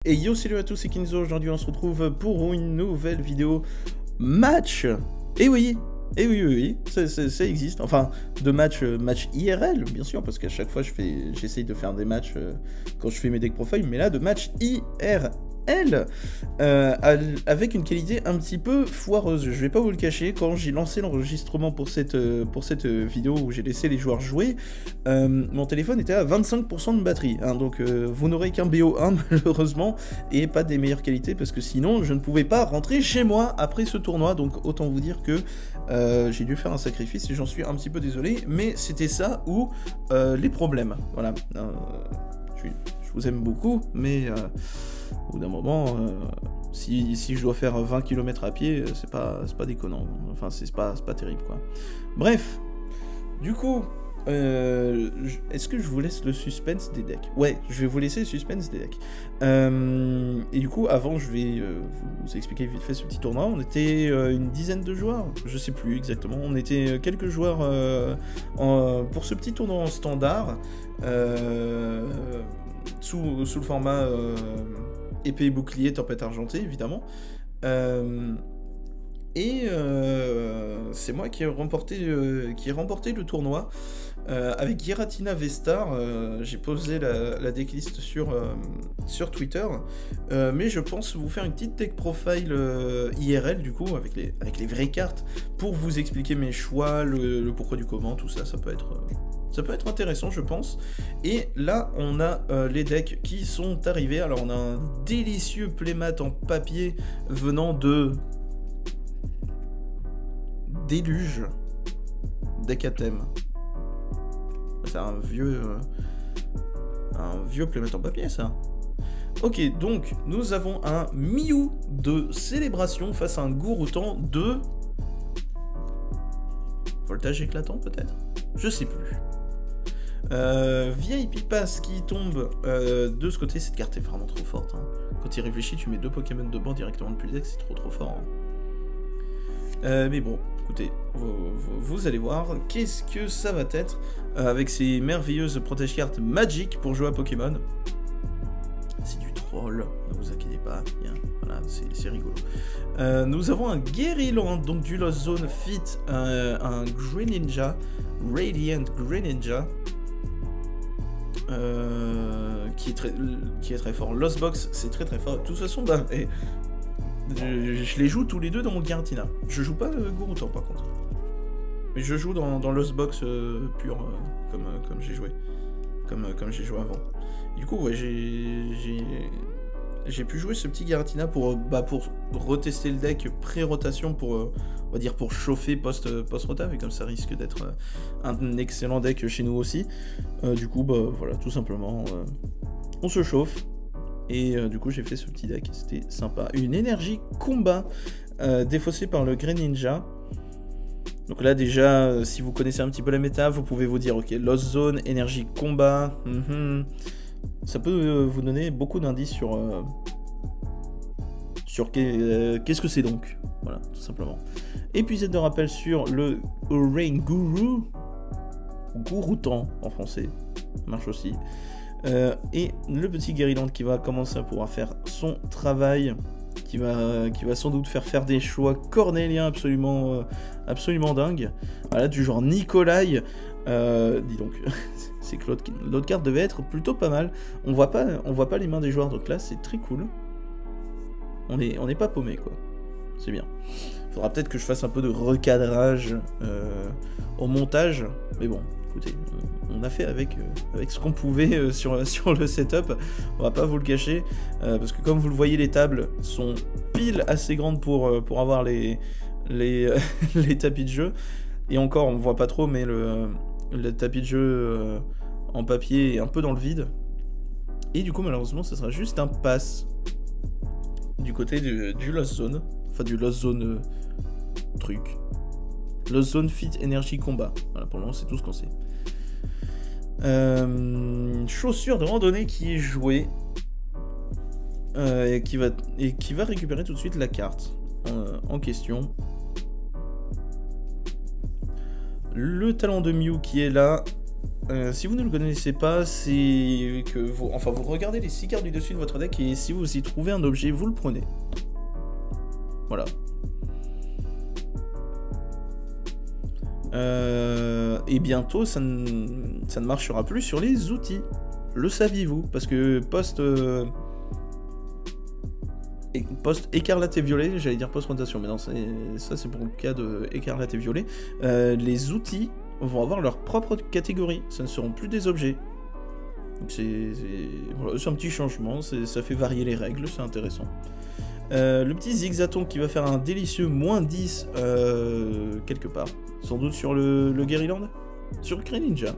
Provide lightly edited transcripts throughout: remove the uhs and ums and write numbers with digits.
Et yo, salut à tous, c'est Kinzo. Aujourd'hui on se retrouve pour une nouvelle vidéo match. Et oui, ça existe. Enfin, de match IRL, bien sûr, parce qu'à chaque fois j'essaye de faire des matchs quand je fais mes deck profile, mais là de match IRL. Avec une qualité un petit peu foireuse, je vais pas vous le cacher. Quand j'ai lancé l'enregistrement pour cette vidéo où j'ai laissé les joueurs jouer, mon téléphone était à 25% de batterie, hein, donc vous n'aurez qu'un BO1 malheureusement, et pas des meilleures qualités, parce que sinon je ne pouvais pas rentrer chez moi après ce tournoi, donc autant vous dire que j'ai dû faire un sacrifice et j'en suis un petit peu désolé, mais c'était ça ou les problèmes, voilà. Je vous aime beaucoup, mais au bout d'un moment, si je dois faire 20 km à pied, c'est pas déconnant. Enfin, c'est pas terrible, quoi. Bref, du coup, est-ce que je vous laisse le suspense des decks? Ouais, je vais vous laisser le suspense des decks. Et du coup, avant, je vais vous expliquer vite fait ce petit tournoi. On était une dizaine de joueurs, je sais plus exactement. On était quelques joueurs pour ce petit tournoi en standard. Sous le format épée et bouclier, tempête argentée, évidemment. C'est moi qui ai remporté le tournoi avec Giratina Vestar. J'ai posé la decklist sur Twitter, mais je pense vous faire une petite deck profile IRL du coup avec les vraies cartes pour vous expliquer mes choix, le pourquoi du comment, tout ça. Ça peut être intéressant, je pense. Et là, on a les decks qui sont arrivés. Alors, on a un délicieux playmat en papier venant de Déluge, deck à thème. C'est un vieux playmat en papier, ça. Ok, donc, nous avons un Miou de Célébration face à un Gouroutan de Voltage éclatant, peut-être? Je sais plus. VIP Pass qui tombe de ce côté. Cette carte est vraiment trop forte, hein. Quand il réfléchit, tu mets 2 Pokémon de banc directement depuis le deck, c'est trop fort, hein. Mais bon, écoutez, vous allez voir qu'est-ce que ça va être avec ces merveilleuses protège-cartes Magic pour jouer à Pokémon. C'est du troll, ne vous inquiétez pas, voilà, c'est rigolo. Nous avons un Guériland, donc du Lost Zone Fit, un Greninja, Radiant Greninja, qui est très fort. Lost Box, c'est très fort. De toute façon, bah, je les joue tous les deux dans mon Giratina. Je joue pas Gouroutan par contre. Mais je joue dans Lost Box pur, comme j'ai joué. Comme j'ai joué avant. Du coup, ouais, j'ai pu jouer ce petit Giratina pour retester le deck pré-rotation, on va dire pour chauffer post-rota, et comme ça risque d'être un excellent deck chez nous aussi. Du coup, bah voilà, tout simplement, on se chauffe. Et du coup, j'ai fait ce petit deck, c'était sympa. Une énergie combat défaussée par le Greninja. Donc là, déjà, si vous connaissez un petit peu la méta, vous pouvez vous dire, ok, Lost Zone, énergie combat, ça peut vous donner beaucoup d'indices sur qu'est-ce que c'est donc. Voilà, tout simplement. Épisode de rappel sur le Rain Guru, Gouroutan en français, ça marche aussi. Et le petit Guériland qui va commencer à pouvoir faire son travail, qui va sans doute faire des choix cornéliens absolument dingues. Voilà, du genre Nikolai. Dis donc, c'est que l'autre carte devait être plutôt pas mal. On voit pas les mains des joueurs, donc là c'est très cool. On n'est pas paumé, quoi. C'est bien. Faudra peut-être que je fasse un peu de recadrage au montage, mais bon, écoutez, on a fait avec ce qu'on pouvait sur le setup, on va pas vous le cacher, parce que comme vous le voyez, les tables sont pile assez grandes pour avoir les tapis de jeu, et encore on voit pas trop, mais le tapis de jeu en papier est un peu dans le vide, et du coup malheureusement ça sera juste un pass du côté du Lost Zone, enfin du Lost Zone truc. Lost Zone Fit Énergie Combat. Voilà, pour le moment, c'est tout ce qu'on sait. Chaussure de randonnée qui est jouée. Et qui va récupérer tout de suite la carte en question. Le talent de Mew qui est là. si vous ne le connaissez pas, c'est que vous regardez les 6 cartes du dessus de votre deck et si vous y trouvez un objet, vous le prenez. Voilà. Et bientôt, ça ne marchera plus sur les outils. Le saviez-vous? Parce que post-écarlate et violet, j'allais dire post-rotation, mais non, ça c'est pour le cas de écarlate et violet. Les outils vont avoir leur propre catégorie, ça ne seront plus des objets. Donc c'est un petit changement, ça fait varier les règles, c'est intéressant. Le petit Zigzaton qui va faire un délicieux -10 quelque part. Sans doute sur le Guerryland? Sur Greninja.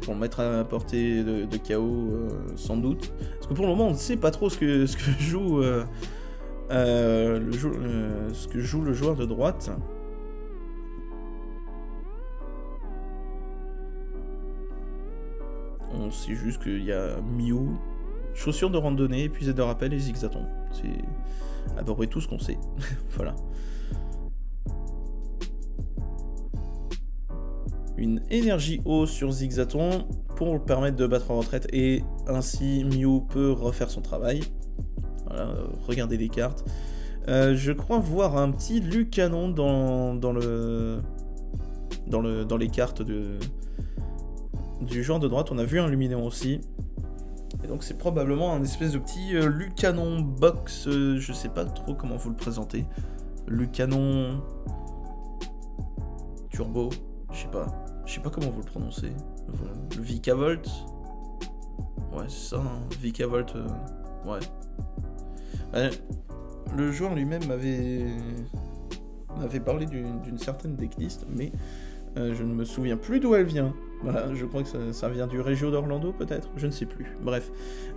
Pour le mettre à portée de KO, sans doute. Parce que pour le moment, on ne sait pas trop ce que joue le joueur de droite. On sait juste qu'il y a Mew, chaussures de randonnée, épuisette de rappel et Zigzaton. C'est à peu près tout ce qu'on sait. Voilà. Une énergie eau sur Zigzaton pour le permettre de battre en retraite et ainsi Mew peut refaire son travail. Voilà, regardez les cartes. Je crois voir un petit Lucanon dans les cartes du joueur de droite. On a vu un Luminéon aussi. Et donc c'est probablement un espèce de petit Lucanon box. Je sais pas trop comment vous le présenter. Lucanon Turbo. Je sais pas comment vous le prononcez. Le Vikavolt. Ouais, c'est ça, hein. Vikavolt. Ouais. Le joueur lui-même m'avait parlé d'une certaine decklist, mais je ne me souviens plus d'où elle vient. Voilà, je crois que ça vient du Regio d'Orlando, peut-être. Je ne sais plus. Bref.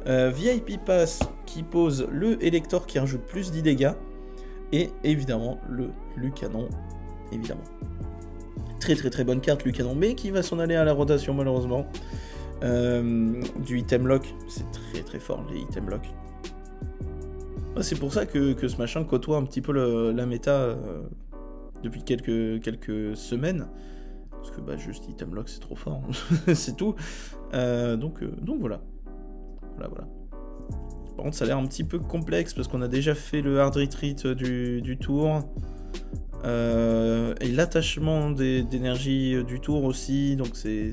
VIP Pass qui pose le Elector qui rajoute plus 10 dégâts. Et évidemment, le Lucanon. Évidemment. Très très très bonne carte Lucanon, mais qui va s'en aller à la rotation malheureusement. Du item lock, c'est très très fort les item lock. C'est pour ça que ce machin côtoie un petit peu la méta depuis quelques semaines. Parce que juste item lock c'est trop fort, c'est tout. Donc voilà. Voilà. Par contre ça a l'air un petit peu complexe parce qu'on a déjà fait le hard retreat du tour. Et l'attachement d'énergie du tour aussi, donc c'est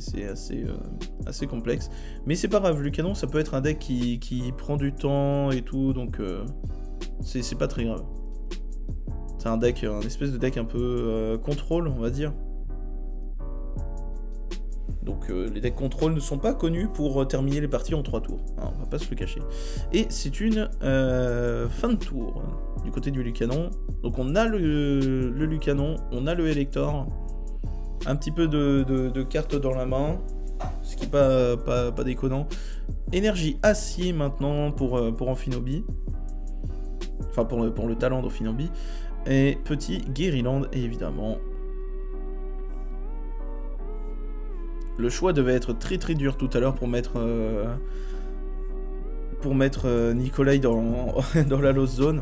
assez complexe. Mais c'est pas grave, Lucanon ça peut être un deck qui prend du temps et tout, donc c'est pas très grave. C'est un espèce de deck un peu contrôle, on va dire. Donc les decks contrôle ne sont pas connus pour terminer les parties en 3 tours, hein, on va pas se le cacher. Et c'est une fin de tour du côté du Lucanon. Donc on a le Lucanon, on a le Elector, un petit peu de cartes dans la main, ce qui n'est pas déconnant. Énergie acier maintenant pour Amphinobi, enfin pour le talent d'Amphinobi, et petit Guerryland évidemment. Le choix devait être très très dur tout à l'heure pour mettre Nikolai dans la lost zone.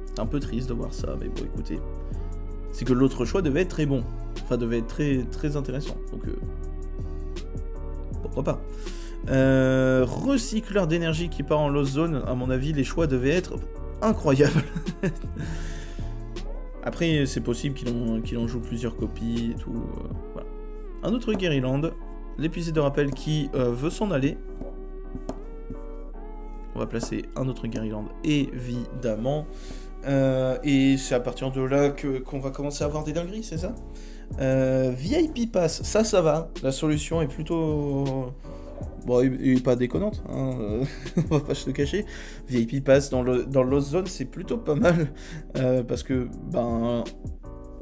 C'est un peu triste de voir ça, mais bon écoutez. C'est que l'autre choix devait être très bon. Enfin devait être très très intéressant. Donc pourquoi pas. Recycleur d'énergie qui part en lost zone, à mon avis les choix devaient être incroyables. Après c'est possible qu'il en joue plusieurs copies et tout. Voilà. Un autre Guerryland, l'épuisé de rappel qui veut s'en aller. On va placer un autre Guerryland, évidemment. Et c'est à partir de là qu'on va commencer à avoir des dingueries, c'est ça? VIP Pass, ça va. La solution est plutôt... Bon, et pas déconnante, hein, on va pas se le cacher. VIP Pass dans le Lost Zone, c'est plutôt pas mal. Parce que,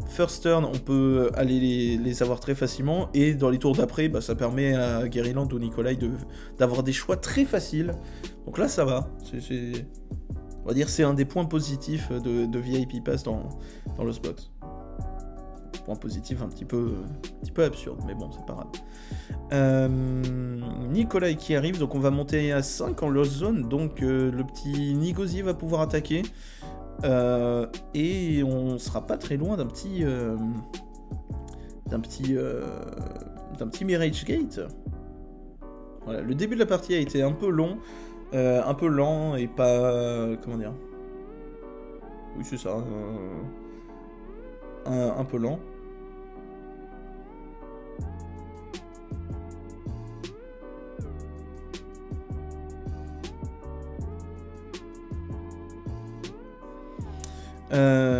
First turn, on peut aller les avoir très facilement, et dans les tours d'après, ça permet à Guerryland ou Nikolai d'avoir des choix très faciles. Donc là, ça va. On va dire c'est un des points positifs de VIP Pass dans le spot. Point positif un petit peu absurde, mais bon, c'est pas grave. Nikolai qui arrive, donc on va monter à 5 en Lost Zone, donc le petit Nigozi va pouvoir attaquer. Et on sera pas très loin d'un petit Mirage Gate. Voilà, le début de la partie a été un peu long, un peu lent et pas... comment dire? Oui, c'est ça. Un peu lent.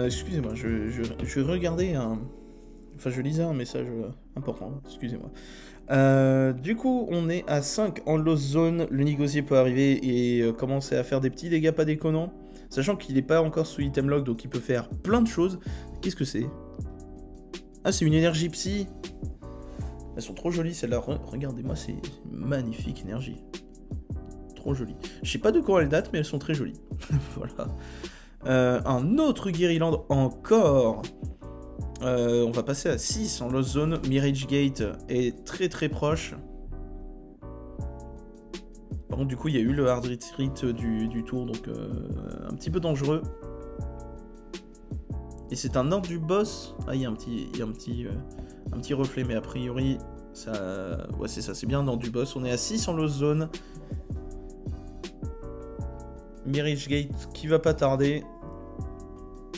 Excusez-moi, je regardais un... Enfin, je lisais un message important, excusez-moi. Du coup, on est à 5 en lost zone. Le négocier peut arriver et commencer à faire des petits dégâts pas déconnants. Sachant qu'il n'est pas encore sous item lock, donc il peut faire plein de choses. Qu'est-ce que c'est? Ah, c'est une énergie psy. Elles sont trop jolies, celles-là. Regardez-moi, c'est une magnifique énergie. Trop jolie. Je sais pas de quand elles datent, mais elles sont très jolies. Voilà. Un autre Guerryland encore. On va passer à 6 en lost zone. Mirage Gate est très très proche. Par contre, du coup, il y a eu le hard retreat du tour, donc un petit peu dangereux. Et c'est un ordre du boss. Ah, il y a un petit reflet, mais a priori, ça... ouais, c'est ça, c'est bien un ordre du boss. On est à 6 en lost zone. Mirage Gate qui va pas tarder.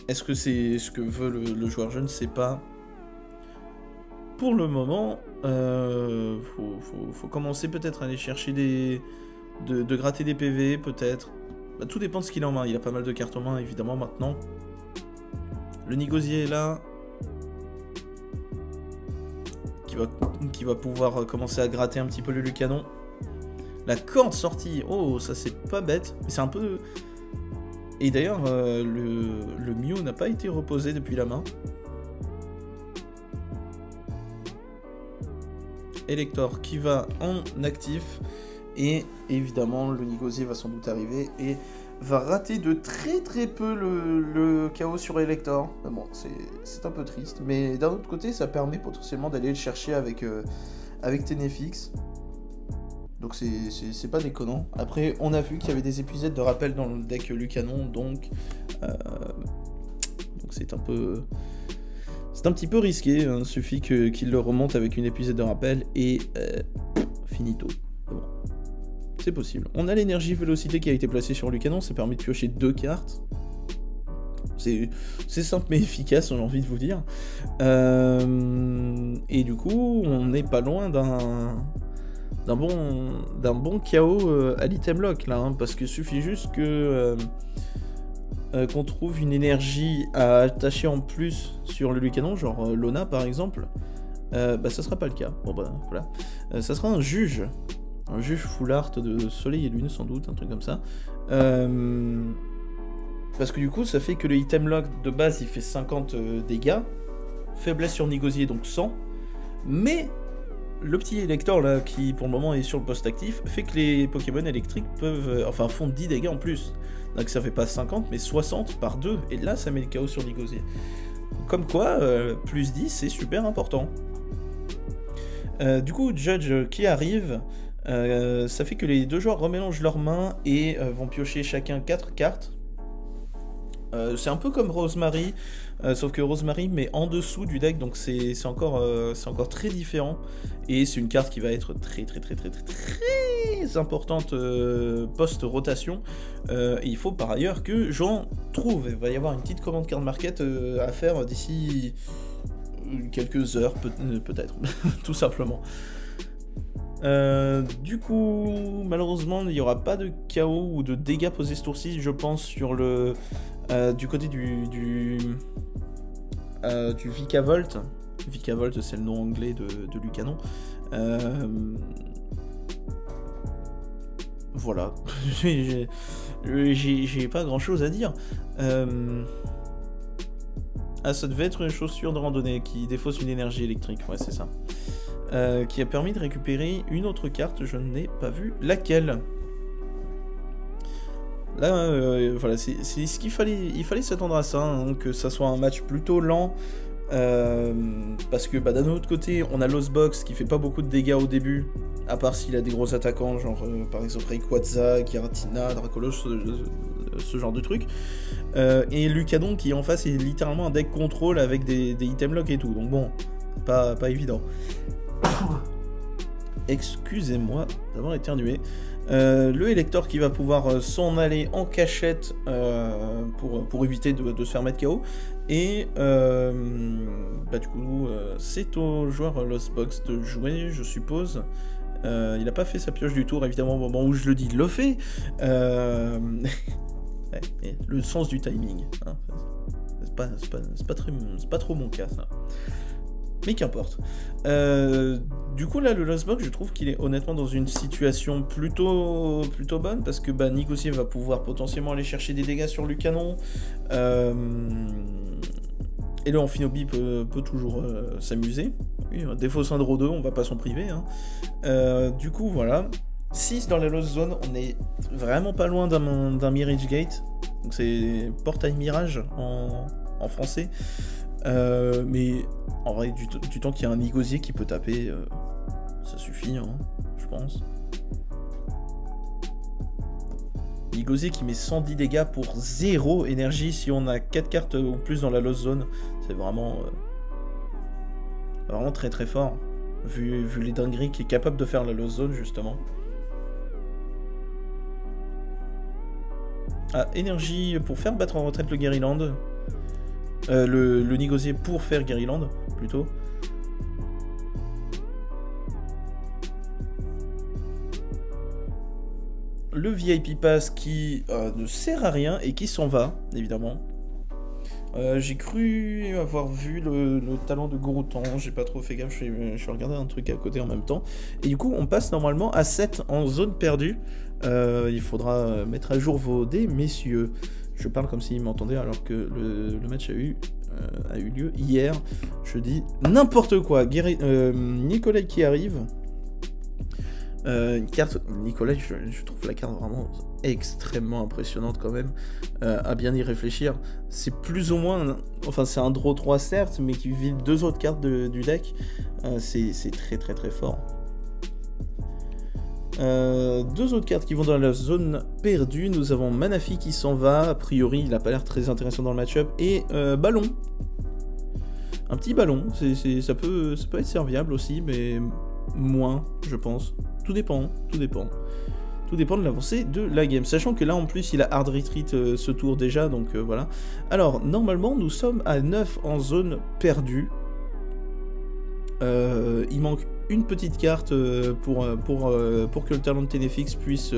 Est-ce que c'est ce que veut le joueur? Je ne sais pas. Pour le moment, faut commencer peut-être à aller chercher de gratter des PV, peut-être. Bah, tout dépend de ce qu'il a en main. Il a pas mal de cartes en main, évidemment, maintenant. Le négocier est là. Qui va pouvoir commencer à gratter un petit peu le Lucanon. La corde sortie. Oh, ça c'est pas bête. Mais c'est un peu... Et d'ailleurs, le Mew n'a pas été reposé depuis la main. Elector qui va en actif. Et évidemment, le négocier va sans doute arriver et va rater de très très peu le chaos sur Elector. Bon, c'est un peu triste. Mais d'un autre côté, ça permet potentiellement d'aller le chercher avec Tenefix. Donc c'est pas déconnant. Après, on a vu qu'il y avait des épisodes de rappel dans le deck Lucanon, donc c'est un peu... C'est un petit peu risqué, hein. Suffit qu'il le remonte avec une épisode de rappel et finito. Bon. C'est possible. On a l'énergie vélocité qui a été placée sur Lucanon, ça permet de piocher 2 cartes. C'est simple mais efficace, j'ai envie de vous dire. Et du coup, on n'est pas loin d'un bon KO à l'item lock là, hein, parce qu'il suffit juste que qu'on trouve une énergie à attacher en plus sur le Lucanon, genre Lona par exemple, bah ça sera pas le cas. Bon bah voilà, ça sera un juge full art de soleil et lune sans doute, un truc comme ça, parce que du coup ça fait que le item lock de base il fait 50 dégâts, faiblesse sur négocier donc 100, mais le petit Elector là, qui pour le moment est sur le poste actif, fait que les Pokémon électriques peuvent, font 10 dégâts en plus. Donc ça fait pas 50 mais 60 par 2, et là ça met le chaos sur Négocier. Comme quoi, plus 10 c'est super important. Du coup, Judge qui arrive, ça fait que les deux joueurs remélangent leurs mains et vont piocher chacun 4 cartes. C'est un peu comme Rosemary, sauf que Rosemary met en dessous du deck, donc c'est encore très différent. Et c'est une carte qui va être très importante post-rotation. Et il faut par ailleurs que j'en trouve. Il va y avoir une petite commande card market à faire d'ici quelques heures, peut-être, tout simplement. Du coup, malheureusement, il n'y aura pas de KO ou de dégâts posés ce tour-ci, je pense, sur le... du côté du Vikavolt. Vikavolt, c'est le nom anglais de Lucanon. Voilà. J'ai pas grand chose à dire. Ah, ça devait être une chaussure de randonnée qui défausse une énergie électrique. Ouais, c'est ça. Qui a permis de récupérer une autre carte. Je n'ai pas vu laquelle. Là, voilà, c'est ce qu'il fallait. Il fallait s'attendre à ça, hein, que ça soit un match plutôt lent. Parce que d'un autre côté, on a Lostbox qui fait pas beaucoup de dégâts au début, à part s'il a des gros attaquants, genre par exemple Rayquaza, Giratina, Dracolos, ce genre de truc. Et Lucadon qui en face est littéralement un deck contrôle avec des item lock et tout. Donc bon, pas évident. Excusez-moi d'avoir éternué. Le Elector qui va pouvoir s'en aller en cachette pour éviter de se faire mettre KO. Et du coup, c'est au joueur Lost Box de jouer, je suppose. Il n'a pas fait sa pioche du tour, évidemment, au moment où je le dis, il le fait. Ouais, le sens du timing. Hein. C'est pas trop mon cas, ça. Mais qu'importe. Du coup, là, le Lost Box, je trouve qu'il est honnêtement dans une situation plutôt bonne, parce que Négocier va pouvoir potentiellement aller chercher des dégâts sur Lucanon. Et le Amphinobi peut toujours s'amuser. Oui, défaut Syndro 2, on va pas s'en priver. Hein. Du coup, voilà. 6 dans la Lost Zone, on est vraiment pas loin d'un Mirage Gate. Donc c'est Portail Mirage en français. Mais en vrai, du temps qu'il y a un Négocier qui peut taper, ça suffit, hein, je pense. Négocier qui met 110 dégâts pour 0 énergie si on a 4 cartes ou plus dans la Lost Zone. C'est vraiment très très fort, vu les dingueries qu'il est capable de faire la Lost Zone, justement. Ah, énergie pour faire battre en retraite le Garyland. Le Négocier pour faire Garyland, plutôt. Le VIP Pass qui ne sert à rien et qui s'en va, évidemment. J'ai cru avoir vu le talent de Goroutan, j'ai pas trop fait gaffe, je suis regardé un truc à côté en même temps. Et du coup, on passe normalement à 7 en zone perdue. Il faudra mettre à jour vos dés, messieurs. Je parle comme s'ils m'entendaient alors que le match a eu lieu hier. Je dis n'importe quoi. Nicolas qui arrive. Une carte, Nicolas, je trouve la carte vraiment extrêmement impressionnante quand même, à bien y réfléchir. C'est plus ou moins, c'est un draw 3 certes, mais qui vide 2 autres cartes du deck. C'est très très très fort. 2 autres cartes qui vont dans la zone perdue. Nous avons Manafi qui s'en va, a priori il n'a pas l'air très intéressant dans le match-up, et Ballon. Un petit ballon, ça peut être serviable aussi, mais moins, je pense. Tout dépend. Tout dépend de l'avancée de la game. Sachant que là, en plus, il a hard retreat ce tour déjà, donc voilà. Alors, normalement, nous sommes à 9 en zone perdue. Il manque une petite carte pour que le talent de Ténéfix puisse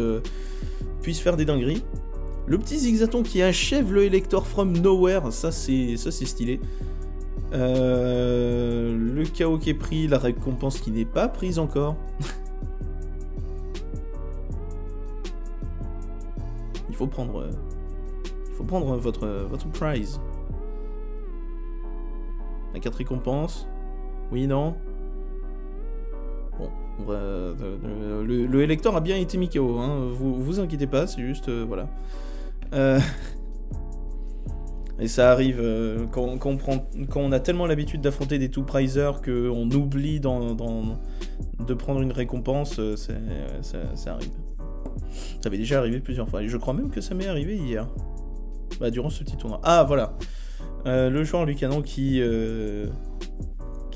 faire des dingueries. Le petit Zigzaton qui achève le Elector from Nowhere, ça c'est stylé. Le KO qui est pris, la récompense qui n'est pas prise encore. Il faut prendre votre prize. La 4 récompenses. Oui, non. Bon, le Elector a bien été mis KO, hein. Vous inquiétez pas, c'est juste voilà. Et ça arrive quand on a tellement l'habitude d'affronter des two-prizers qu'on oublie de prendre une récompense, ça arrive. Ça m'est déjà arrivé plusieurs fois. Et je crois même que ça m'est arrivé hier. Durant ce petit tournoi. Ah, voilà. Le joueur Lucanon qui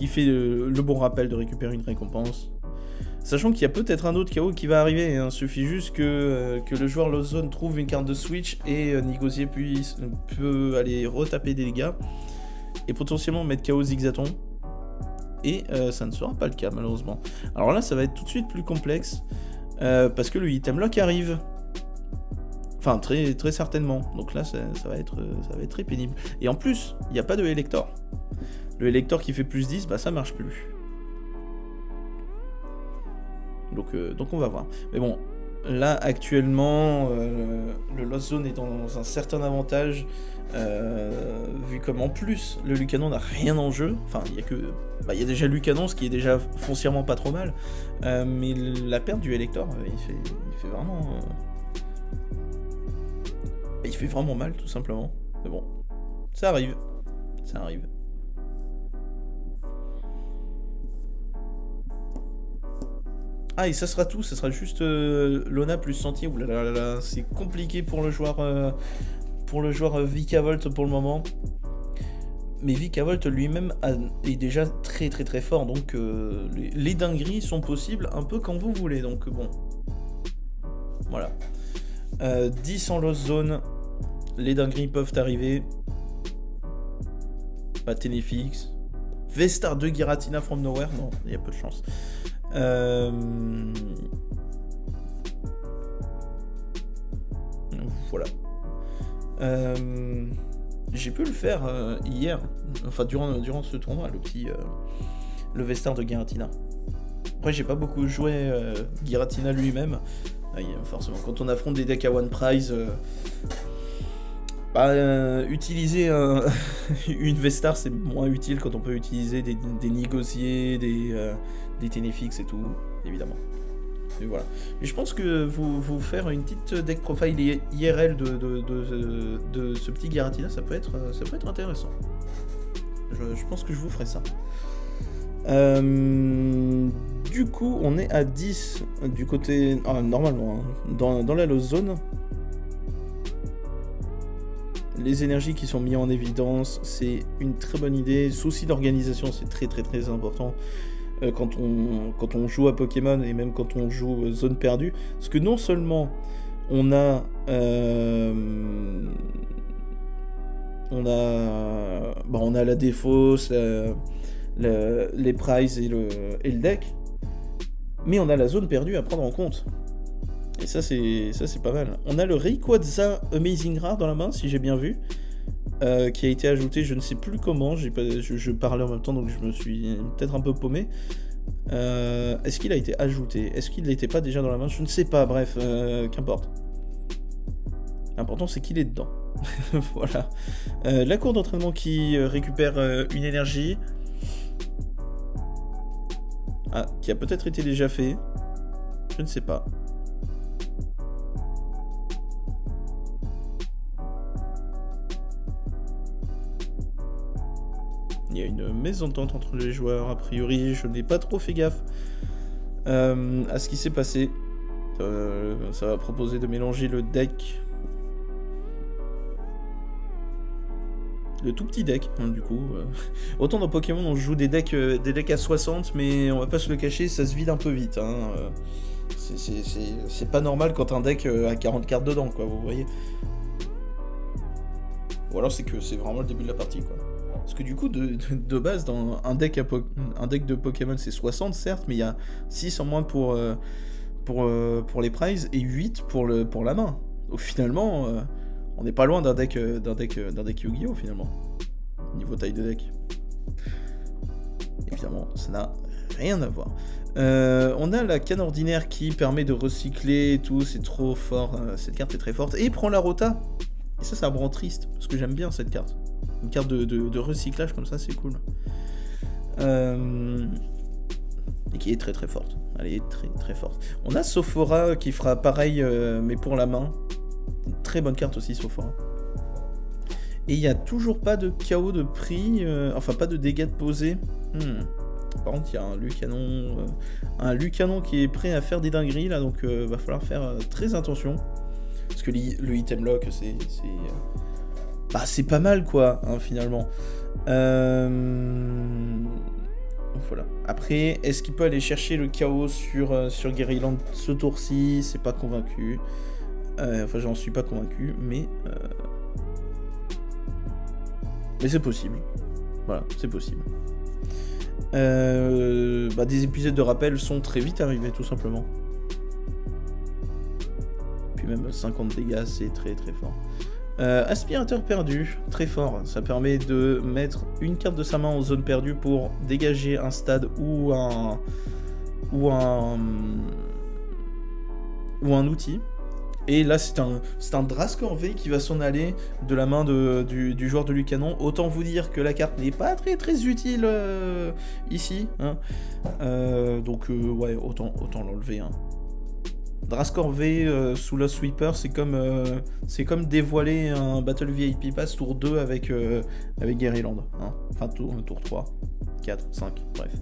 fait le bon rappel de récupérer une récompense. Sachant qu'il y a peut-être un autre KO qui va arriver, hein. Il suffit juste que le joueur Lost Zone trouve une carte de switch et Négocier peut aller retaper des dégâts et potentiellement mettre KO Zigzaton. Et ça ne sera pas le cas malheureusement. Alors là ça va être tout de suite plus complexe parce que le item lock arrive. Enfin très, très certainement. Donc là ça va être très pénible. Et en plus il n'y a pas de Elector. Le Elector qui fait plus 10, ça marche plus. Donc on va voir. Mais bon, là actuellement, le Lost Zone est dans un certain avantage, vu comme en plus le Lucanon n'a rien en jeu. Enfin, il y a déjà Lucanon, ce qui est déjà foncièrement pas trop mal. Mais la perte du Elector, il fait vraiment mal, tout simplement. Mais bon, ça arrive. Ça arrive. Ah, et ça sera tout, ça sera juste Lona plus Sentier. Ouh là là là là, c'est compliqué pour le joueur Vikavolt pour le moment. Mais Vikavolt lui-même est déjà très très très fort, donc les dingueries sont possibles un peu quand vous voulez, donc bon. Voilà. 10 en lost zone, les dingueries peuvent arriver. Pas Ténéfix. Vestar de Giratina from nowhere, non, il y a peu de chance. Voilà. J'ai pu le faire hier, enfin durant ce tournoi, le Vestar de Giratina. Après, j'ai pas beaucoup joué Giratina lui-même. Forcément, quand on affronte des decks à one prize, utiliser une Vestar, c'est moins utile quand on peut utiliser des négociés, des Ténéfix et tout, évidemment. Et voilà. Mais je pense que vous faire une petite deck profile IRL de ce petit Giratina, ça peut être intéressant. Je pense que je vous ferai ça. Du coup, on est à 10 du côté... Ah, normalement, hein, dans la lost zone. Les énergies qui sont mises en évidence, c'est une très bonne idée. Souci d'organisation, c'est très très très important. Quand on joue à Pokémon et même quand on joue zone perdue, parce que non seulement on a la défausse, les prizes et le deck, mais on a la zone perdue à prendre en compte. Et ça c'est pas mal. On a le Rayquaza Amazing Rare dans la main, si j'ai bien vu. Qui a été ajouté, je ne sais plus comment, je parlais en même temps donc je me suis peut-être un peu paumé. Est-ce qu'il a été ajouté? Est-ce qu'il n'était pas déjà dans la main? Je ne sais pas, bref, qu'importe. L'important c'est qu'il est dedans. Voilà. La cour d'entraînement qui récupère une énergie. Ah, qui a peut-être été déjà fait. Je ne sais pas. Il y a une mésentente entre les joueurs, a priori, je n'ai pas trop fait gaffe à ce qui s'est passé. Ça va proposer de mélanger le deck. Le tout petit deck, hein, du coup. Autant dans Pokémon, on joue des decks à 60, mais on va pas se le cacher, ça se vide un peu vite. Hein. C'est pas normal quand un deck a 40 cartes dedans, quoi, vous voyez. Ou alors c'est que c'est vraiment le début de la partie, quoi. Parce que du coup, de base, dans un deck de Pokémon, c'est 60, certes, mais il y a 6 en moins pour les prizes et 8 pour la main. Donc finalement, on n'est pas loin d'un deck Yu-Gi-Oh! Finalement. Niveau taille de deck. Évidemment, ça n'a rien à voir. On a la canne ordinaire qui permet de recycler et tout, c'est trop fort. Cette carte est très forte. Et il prend la rota. Et ça me rend triste, parce que j'aime bien cette carte. Une carte de recyclage comme ça, c'est cool. Et qui est très très forte. Elle est très très forte. On a Sophora qui fera pareil, mais pour la main. Une très bonne carte aussi, Sophora. Et il n'y a toujours pas de KO de prix, enfin pas de dégâts de posée. Par contre, il y a un Lucanon qui est prêt à faire des dingueries là, donc va falloir faire très attention. Parce que le item lock, c'est pas mal quoi, hein, finalement. Voilà. Après, est-ce qu'il peut aller chercher le chaos sur Guerryland ce tour-ci? C'est pas convaincu. Enfin, j'en suis pas convaincu, mais c'est possible. Voilà, c'est possible. Des épisodes de rappel sont très vite arrivés, tout simplement. Puis même 50 dégâts, c'est très très fort. Aspirateur perdu, très fort. Ça permet de mettre une carte de sa main en zone perdue pour dégager un stade ou un outil. Et là, c'est un Drascor V qui va s'en aller de la main du joueur de Lucanon. Autant vous dire que la carte n'est pas très très utile ici. Hein. Donc, ouais, autant l'enlever. Hein. Drascor V sous la Sweeper, c'est comme dévoiler un Battle VIP Pass tour 2 avec Guerryland. Hein. Enfin, tour 3, 4, 5, bref.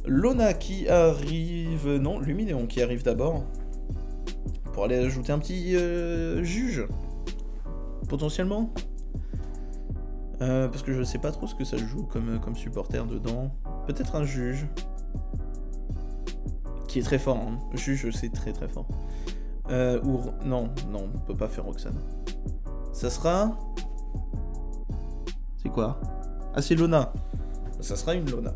Lona qui arrive... Non, Luminéon qui arrive d'abord. Pour aller ajouter un petit juge. Potentiellement. Parce que je sais pas trop ce que ça joue comme supporter dedans. Peut-être un juge. Qui est très fort. Hein. Juge, c'est très très fort. Non, on peut pas faire Roxane. Ça sera... C'est quoi? Ah, c'est Lona. Ça sera une Lona.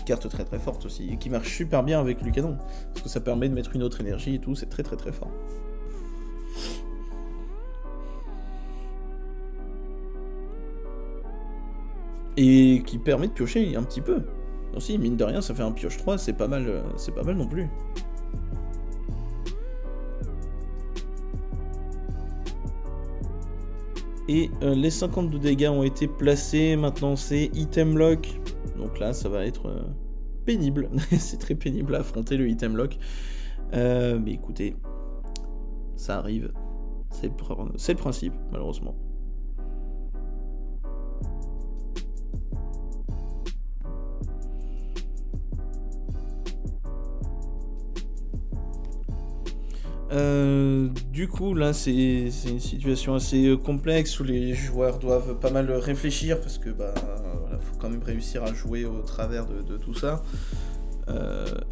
Carte très très forte aussi, et qui marche super bien avec Lucanon. Parce que ça permet de mettre une autre énergie et tout, c'est très très très fort. Et qui permet de piocher un petit peu. Aussi, mine de rien, ça fait un pioche 3, c'est pas mal non plus. Et les 52 dégâts ont été placés, maintenant c'est item lock. Donc là, ça va être pénible. C'est très pénible à affronter le item lock. Mais écoutez, ça arrive. C'est le principe, malheureusement. Du coup, là, c'est une situation assez complexe où les joueurs doivent pas mal réfléchir parce que voilà, faut quand même réussir à jouer au travers de tout ça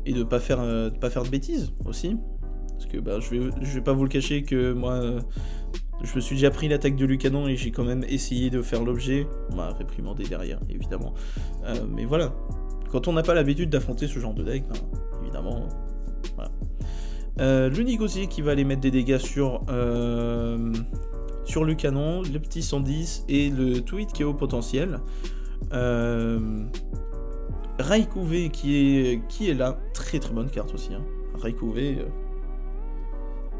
et de pas faire de bêtises aussi. Parce que je vais pas vous le cacher que moi, je me suis déjà pris l'attaque de Lucanon et j'ai quand même essayé de faire l'objet. On m'a réprimandé derrière, évidemment. Mais voilà, quand on n'a pas l'habitude d'affronter ce genre de deck, évidemment, voilà. L'unique aussi qui va aller mettre des dégâts sur Lucanon, le petit 110 et le tweet qui est au potentiel. Raikou V qui est là, très très bonne carte aussi. Hein. Raikou V,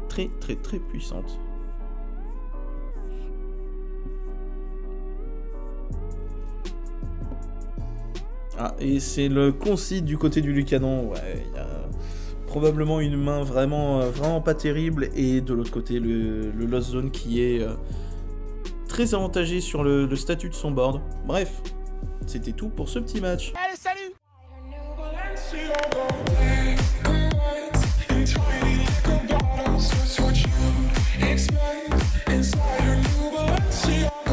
très très très puissante. Ah, et c'est le concide du côté du Lucanon, ouais, il y a... probablement une main vraiment pas terrible, et de l'autre côté le Lost Zone qui est très avantagé sur le statut de son board. Bref, c'était tout pour ce petit match. Allez, salut! Inside your new Balenciaga.